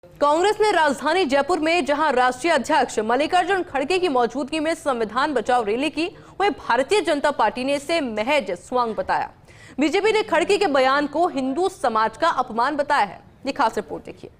कांग्रेस ने राजधानी जयपुर में जहां राष्ट्रीय अध्यक्ष मल्लिकार्जुन खड़गे की मौजूदगी में संविधान बचाओ रैली की, वहीं भारतीय जनता पार्टी ने इसे महज स्वांग बताया। बीजेपी ने खड़गे के बयान को हिंदू समाज का अपमान बताया है। ये खास रिपोर्ट देखिए।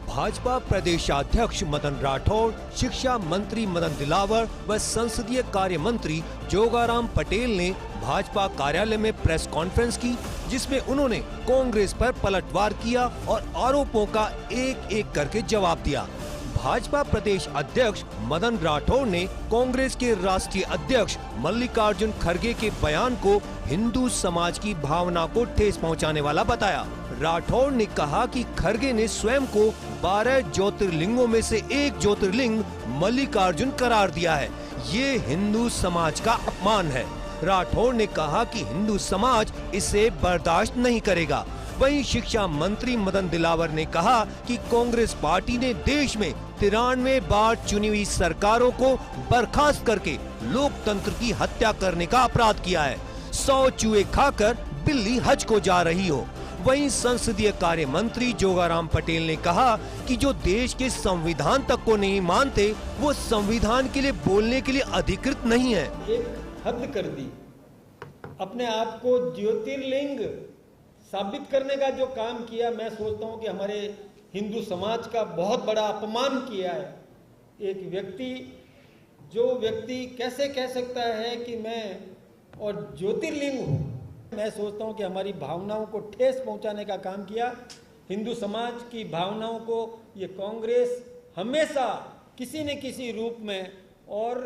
भाजपा प्रदेशाध्यक्ष मदन राठौर, शिक्षा मंत्री मदन दिलावर व संसदीय कार्य मंत्री जोगाराम पटेल ने भाजपा कार्यालय में प्रेस कॉन्फ्रेंस की, जिसमें उन्होंने कांग्रेस पर पलटवार किया और आरोपों का एक एक करके जवाब दिया। भाजपा प्रदेश अध्यक्ष मदन राठौर ने कांग्रेस के राष्ट्रीय अध्यक्ष मल्लिकार्जुन खड़गे के बयान को हिंदू समाज की भावना को ठेस पहुंचाने वाला बताया। राठौर ने कहा कि खड़गे ने स्वयं को 12 ज्योतिर्लिंगों में से एक ज्योतिर्लिंग मल्लिकार्जुन करार दिया है। ये हिंदू समाज का अपमान है। राठौर ने कहा कि हिंदू समाज इसे बर्दाश्त नहीं करेगा। वहीं शिक्षा मंत्री मदन दिलावर ने कहा कि कांग्रेस पार्टी ने देश में 93 बार चुनी हुई सरकारों को बर्खास्त करके लोकतंत्र की हत्या करने का अपराध किया है। 100 चूहे खाकर बिल्ली हज को जा रही हो। वहीं संसदीय कार्य मंत्री जोगाराम पटेल ने कहा कि जो देश के संविधान तक को नहीं मानते, वो संविधान के लिए बोलने के लिए अधिकृत नहीं है। एक हद कर दी, अपने आप को ज्योतिर्लिंग साबित करने का जो काम किया, मैं सोचता हूं कि हमारे हिंदू समाज का बहुत बड़ा अपमान किया है। एक व्यक्ति कैसे कह सकता है कि मैं और ज्योतिर्लिंग हूं। मैं सोचता हूं कि हमारी भावनाओं को ठेस पहुंचाने का काम किया। हिंदू समाज की भावनाओं को ये कांग्रेस हमेशा किसी न किसी रूप में और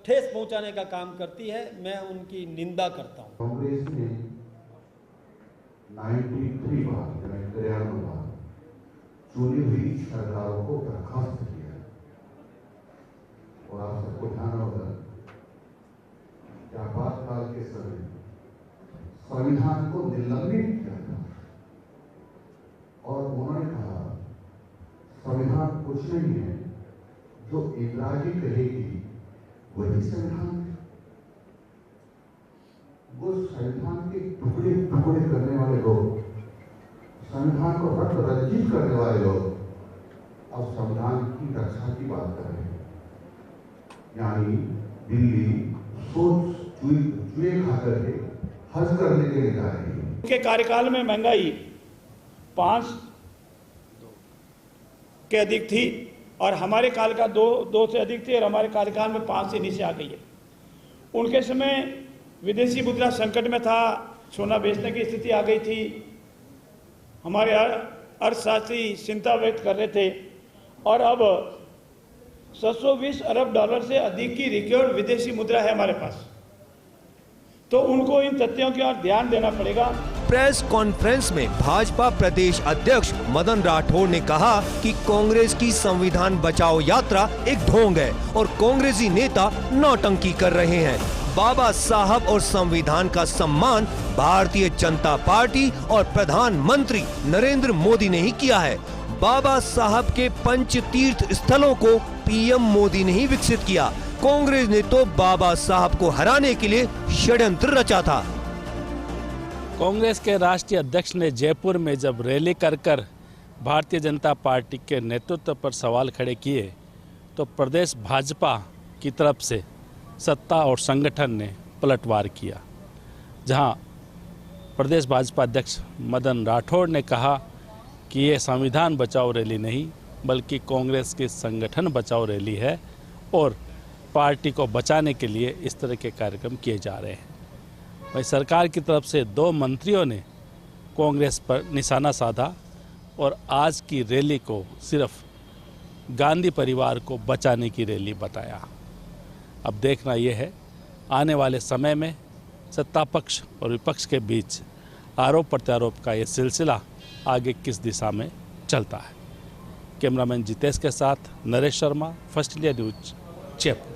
ठेस पहुंचाने का काम करती है। मैं उनकी निंदा करता हूं। कांग्रेस ने 93 बार चुनी हुई सरकारों को बर्खास्त किया और आप सबको ध्यान होगा कि आपातकाल के समय संविधान को निलंबित किया था और उन्होंने कहा संविधान कुछ नहीं है, जो इंदिरा जी कहेगी वही संविधान है। वो संविधान के टुकड़े टुकड़े करने वाले लोग, संविधान को रक्त रंजित करने वाले लोग अब संविधान की रक्षा की बात कर रहे हैं। यानी दिल्ली सोच चूहे खाकर के हज करने के लिए जा रही है। उनके कार्यकाल में महंगाई 5 के अधिक थी और हमारे काल का 2 से अधिक थी और हमारे कार्यकाल में 5 से नीचे आ गई है। उनके समय विदेशी मुद्रा संकट में था, सोना बेचने की स्थिति आ गई थी। हमारे अर्थशास्त्री चिंता व्यक्त कर रहे थे और अब 720 अरब डॉलर से अधिक की रिकॉर्ड विदेशी मुद्रा है हमारे पास। तो उनको इन तथ्यों की ओर ध्यान देना पड़ेगा। प्रेस कॉन्फ्रेंस में भाजपा प्रदेश अध्यक्ष मदन राठौर ने कहा कि कांग्रेस की संविधान बचाओ यात्रा एक ढोंग है और कांग्रेसी नेता नौटंकी कर रहे हैं। बाबा साहब और संविधान का सम्मान भारतीय जनता पार्टी और प्रधानमंत्री नरेंद्र मोदी ने ही किया है। बाबा साहब के पंच तीर्थ स्थलों को पीएम मोदी ने ही विकसित किया। कांग्रेस ने तो बाबा साहब को हराने के लिए षड्यंत्र रचा था। कांग्रेस के राष्ट्रीय अध्यक्ष ने जयपुर में जब रैली कर भारतीय जनता पार्टी के नेतृत्व पर सवाल खड़े किए, तो प्रदेश भाजपा की तरफ से सत्ता और संगठन ने पलटवार किया। जहां प्रदेश भाजपा अध्यक्ष मदन राठौर ने कहा कि ये संविधान बचाओ रैली नहीं, बल्कि कांग्रेस की संगठन बचाओ रैली है और पार्टी को बचाने के लिए इस तरह के कार्यक्रम किए जा रहे हैं। वही सरकार की तरफ से 2 मंत्रियों ने कांग्रेस पर निशाना साधा और आज की रैली को सिर्फ गांधी परिवार को बचाने की रैली बताया। अब देखना यह है आने वाले समय में सत्ता पक्ष और विपक्ष के बीच आरोप प्रत्यारोप का ये सिलसिला आगे किस दिशा में चलता है। कैमरामैन जितेश के साथ Naresh Sharma, first India news, Jaipur.